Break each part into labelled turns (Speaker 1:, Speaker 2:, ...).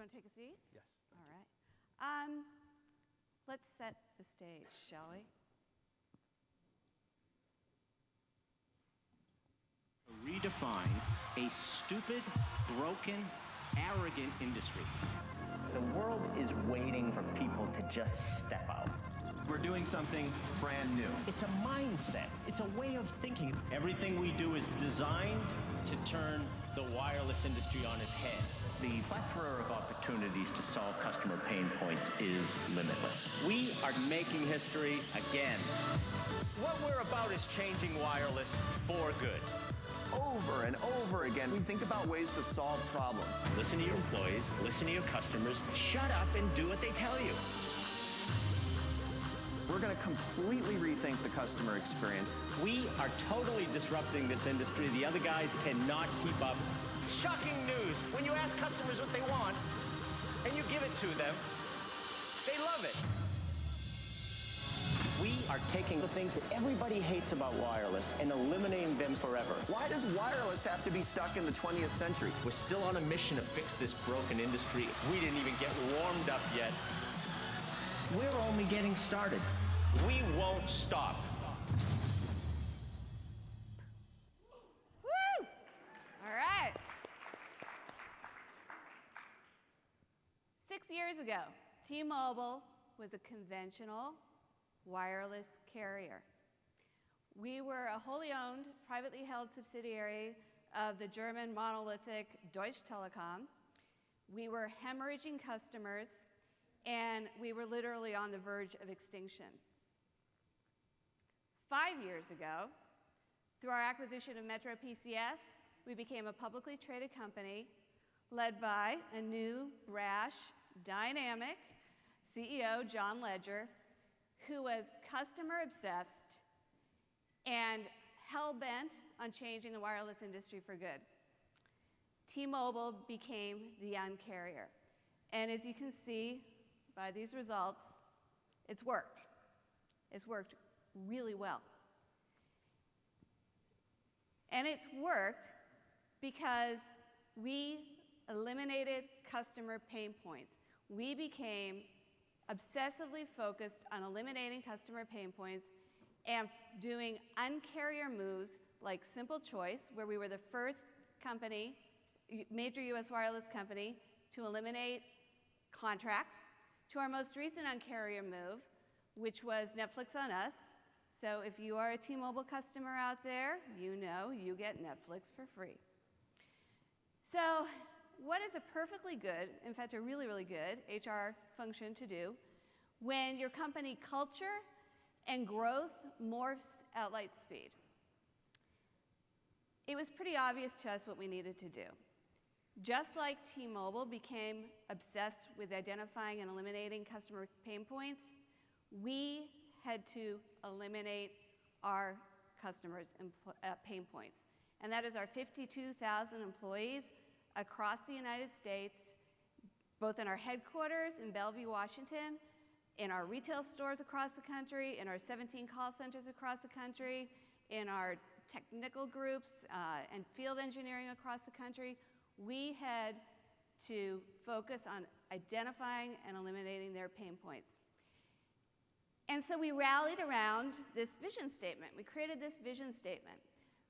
Speaker 1: you want to take a seat?
Speaker 2: Yes.
Speaker 1: All right. Let's set the stage, shall we?
Speaker 3: Redefine a stupid, broken, arrogant industry.
Speaker 4: The world is waiting for people to just step out.
Speaker 5: We're doing something brand new.
Speaker 4: It's a mindset. It's a way of thinking.
Speaker 3: Everything we do is designed to turn the wireless industry on its head.
Speaker 4: The plethora of opportunities to solve customer pain points is limitless.
Speaker 3: We are making history again. What we're about is changing wireless for good.
Speaker 5: Over and over again, we think about ways to solve problems.
Speaker 3: Listen to your employees, listen to your customers, shut up and do what they tell you.
Speaker 5: We're going to completely rethink the customer experience.
Speaker 3: We are totally disrupting this industry. The other guys cannot keep up. Shocking news. When you ask customers what they want and you give it to them, they love it.
Speaker 4: We are taking the things that everybody hates about wireless and eliminating them forever.
Speaker 5: Why does wireless have to be stuck in the 20th century?
Speaker 3: We're still on a mission to fix this broken industry. We didn't even get warmed up yet.
Speaker 4: We're only getting started.
Speaker 3: We won't stop.
Speaker 1: Woo! All right. 6 years ago, T-Mobile was a conventional wireless carrier. We were a wholly owned, privately held subsidiary of the German monolithic Deutsche Telekom. We were hemorrhaging customers, and we were literally on the verge of extinction. 5 years ago, through our acquisition of Metro PCS, we became a publicly traded company led by a new, brash, dynamic CEO, John Legere, who was customer-obsessed and hell-bent on changing the wireless industry for good. T-Mobile became the Un-carrier. And as you can see by these results, it's worked. It's worked really well. And it's worked because we eliminated customer pain points. We became obsessively focused on eliminating customer pain points and doing Un-carrier moves like Simple Choice, where we were the first company, major US wireless company, to eliminate contracts, to our most recent Un-carrier move, which was Netflix on Us. So if you are a T-Mobile customer out there, you know you get Netflix for free. So what is a perfectly good, in fact, a really, really good HR function to do when your company culture and growth morphs at light speed? It was pretty obvious to us what we needed to do. Just like T-Mobile became obsessed with identifying and eliminating customer pain points, we had to eliminate our customers' pain points. And that is our 52,000 employees across the United States, both in our headquarters in Bellevue, Washington, in our retail stores across the country, in our 17 call centers across the country, in our technical groups and field engineering across the country. We had to focus on identifying and eliminating their pain points. And so we rallied around this vision statement. We created this vision statement,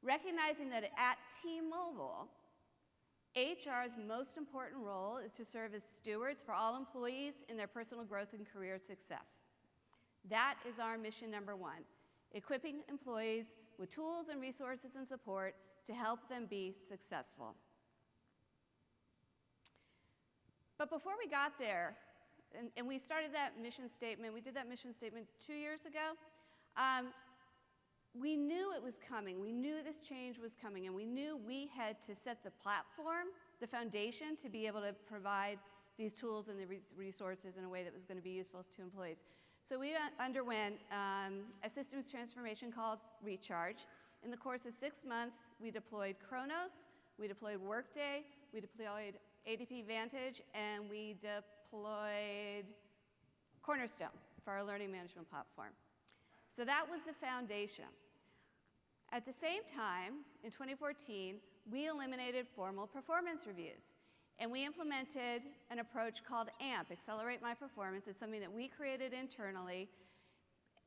Speaker 1: recognizing that at T-Mobile, HR's most important role is to serve as stewards for all employees in their personal growth and career success. That is our mission number one, equipping employees with tools and resources and support to help them be successful. But before we got there, and we started that mission statement, we did that mission statement 2 years ago, we knew it was coming. We knew this change was coming, and we knew we had to set the platform, the foundation, to be able to provide these tools and the resources in a way that was going to be useful to employees. So we underwent a systems transformation called Recharge. In the course of 6 months, we deployed Kronos, we deployed Workday, we deployed ADP Vantage, and we deployed Cornerstone for our learning management platform. So that was the foundation. At the same time, in 2014, we eliminated formal performance reviews. And we implemented an approach called AMP, Accelerate My Performance. It's something that we created internally,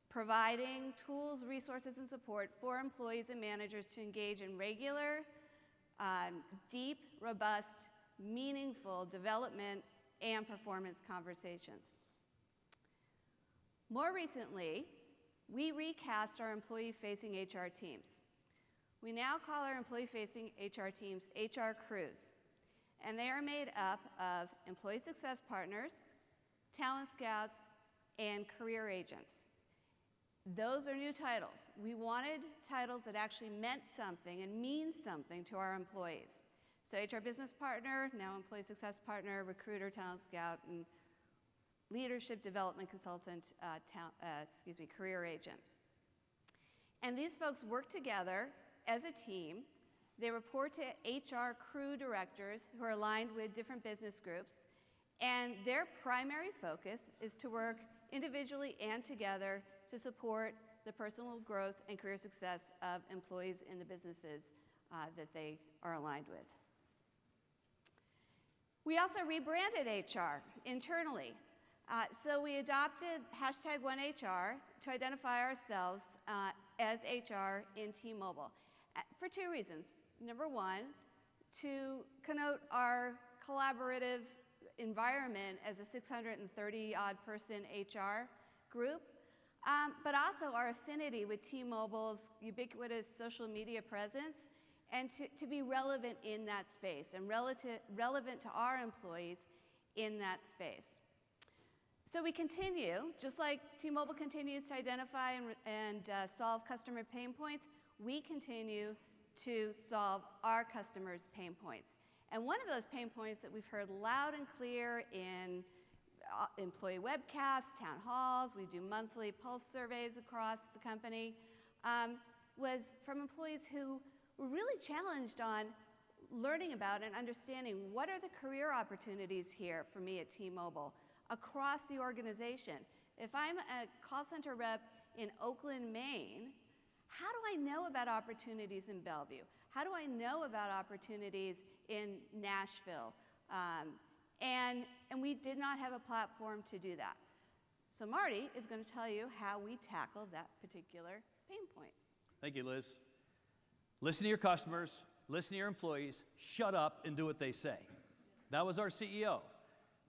Speaker 1: providing tools, resources, and support for employees and managers to engage in regular, deep, robust, meaningful development and performance conversations. More recently, we recast our employee-facing HR teams. We now call our employee-facing HR teams HR crews, and they are made up of employee success partners, talent scouts, and career agents. Those are new titles. We wanted titles that actually meant something and mean something to our employees. So HR business partner, now employee success partner, recruiter, talent scout, and leadership development consultant, career agent. And these folks work together as a team. They report to HR crew directors who are aligned with different business groups, and their primary focus is to work individually and together to support the personal growth and career success of employees in the businesses that they are aligned with. We also rebranded HR internally. So we adopted #OneHR to identify ourselves as HR in T-Mobile for two reasons. Number one, to connote our collaborative environment as a 630-odd person HR group, but also our affinity with T-Mobile's ubiquitous social media presence, and to be relevant in that space and relevant to our employees in that space. So we continue, just like T-Mobile continues to identify and solve customer pain points, we continue to solve our customers' pain points. And one of those pain points that we've heard loud and clear in employee webcasts, town halls, we do monthly pulse surveys across the company, was from employees who were really challenged on learning about and understanding what are the career opportunities here for me at T-Mobile across the organization. If I'm a call center rep in Oakland, Maine, how do I know about opportunities in Bellevue? How do I know about opportunities in Nashville? And we did not have a platform to do that. So Marty is going to tell you how we tackled that particular pain point.
Speaker 2: Thank you, Liz. Listen to your customers, listen to your employees, shut up and do what they say. That was our CEO.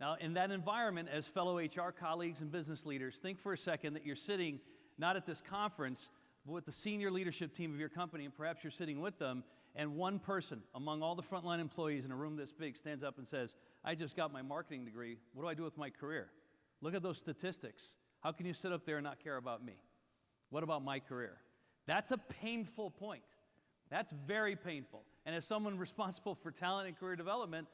Speaker 2: Now, in that environment, as fellow HR colleagues and business leaders, think for a second that you're sitting not at this conference, but with the senior leadership team of your company, and perhaps you're sitting with them, and one person among all the frontline employees in a room this big stands up and says, I just got my marketing degree, what do I do with my career? Look at those statistics. How can you sit up there and not care about me? What about my career? That's a painful point. That's very painful. And as someone responsible for talent and career development,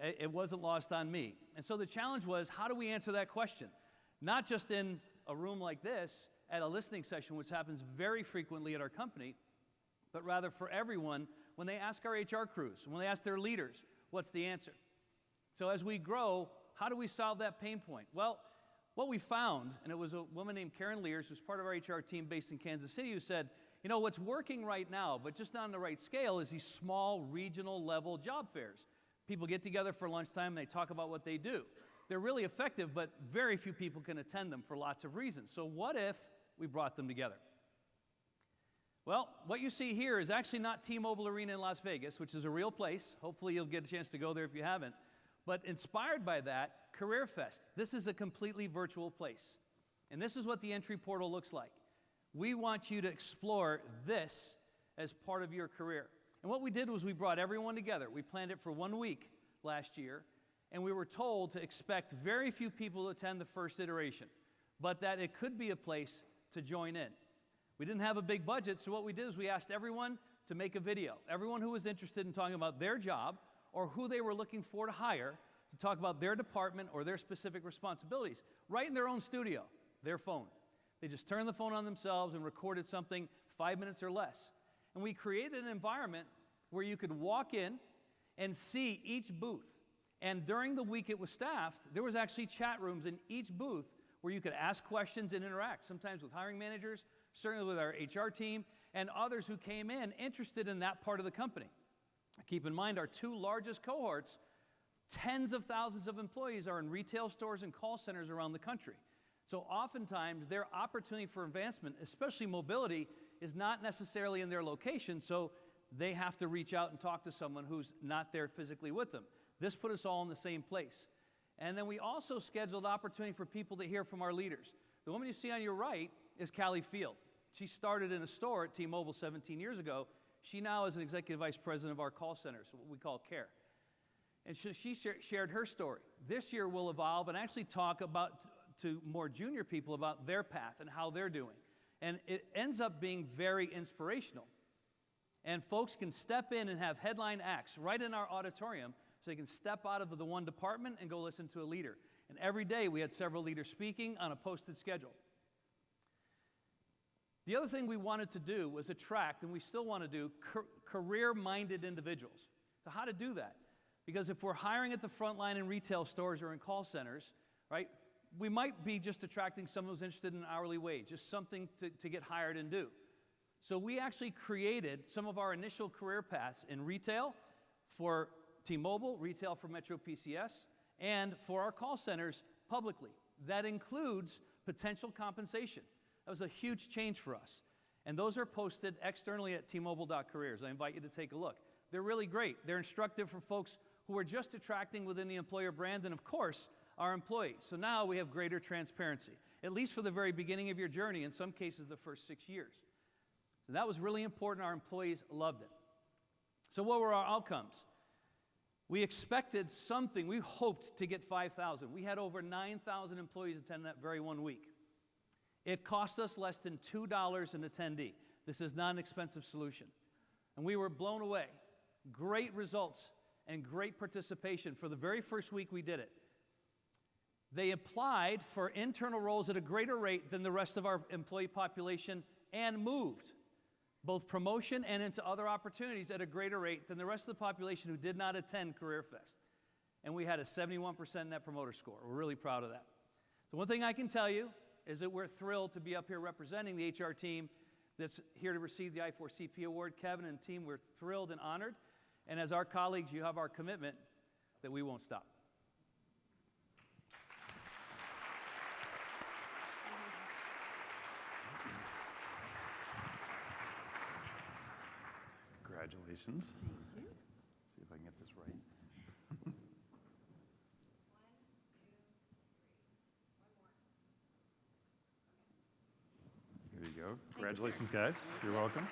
Speaker 2: it wasn't lost on me. And so the challenge was, how do we answer that question? Not just in a room like this, at a listening session, which happens very frequently at our company, but rather for everyone when they ask our HR crews, when they ask their leaders, what's the answer? So as we grow, how do we solve that pain point? Well, what we found, and it was a woman named Karen Lears, who's part of our HR team based in Kansas City, who said, you know, what's working right now, but just not on the right scale, is these small regional level job fairs. People get together for lunchtime and they talk about what they do. They're really effective, but very few people can attend them for lots of reasons. So what if we brought them together? Well, what you see here is actually not T-Mobile Arena in Las Vegas, which is a real place. Hopefully you'll get a chance to go there if you haven't. But inspired by that, Career Fest. This is a completely virtual place. And this is what the entry portal looks like. We want you to explore this as part of your career. And what we did was we brought everyone together. We planned it for 1 week last year, and we were told to expect very few people to attend the first iteration, but that it could be a place to join in. We didn't have a big budget, so what we did is we asked everyone to make a video. Everyone who was interested in talking about their job or who they were looking for to hire to talk about their department or their specific responsibilities, right in their own studio, their phone. They just turned the phone on themselves and recorded something 5 minutes or less. And we created an environment where you could walk in and see each booth. And during the week it was staffed, there was actually chat rooms in each booth where you could ask questions and interact, sometimes with hiring managers, certainly with our HR team, and others who came in interested in that part of the company. Keep in mind, our two largest cohorts Tens of thousands of employees are in retail stores and call centers around the country. So oftentimes their opportunity for advancement, especially mobility, is not necessarily in their location, so they have to reach out and talk to someone who's not there physically with them. This put us all in the same place. And then we also scheduled opportunity for people to hear from our leaders. The woman you see on your right is Callie Field. She started in a store at T-Mobile 17 years ago. She now is an executive vice president of our call centers, what we call CARE. And she shared her story. This year we'll evolve and actually talk about to more junior people about their path and how they're doing. And it ends up being very inspirational. And folks can step in and have headline acts right in our auditorium so they can step out of the one department and go listen to a leader. And every day we had several leaders speaking on a posted schedule. The other thing we wanted to do was attract, and we still want to do, career-minded individuals. So how to do that? Because if we're hiring at the front line in retail stores or in call centers, right, we might be just attracting someone who's interested in an hourly wage, just something to get hired and do. So we actually created some of our initial career paths in retail for T-Mobile, retail for Metro PCS, and for our call centers publicly. That includes potential compensation. That was a huge change for us. And those are posted externally at tmobile.careers. I invite you to take a look. They're really great. They're instructive for folks who are just attracting within the employer brand and, of course, our employees. So now we have greater transparency, at least for the very beginning of your journey, in some cases the first 6 years. So that was really important. Our employees loved it. So what were our outcomes? We expected something. We hoped to get 5,000. We had over 9,000 employees attend that very one week. It cost us less than $2 an attendee. This is not an expensive solution. And we were blown away. Great results and great participation for the very first week we did it. They applied for internal roles at a greater rate than the rest of our employee population and moved, both promotion and into other opportunities at a greater rate than the rest of the population who did not attend Career Fest. And we had a 71% Net Promoter Score. We're really proud of that. So one thing I can tell you is that we're thrilled to be up here representing the HR team that's here to receive the I4CP Award. Kevin and team, we're thrilled and honored. And as our colleagues, you have our commitment that we won't stop.
Speaker 6: Congratulations. Thank you. See if I can get this right. Here you go. Congratulations, guys. You're welcome.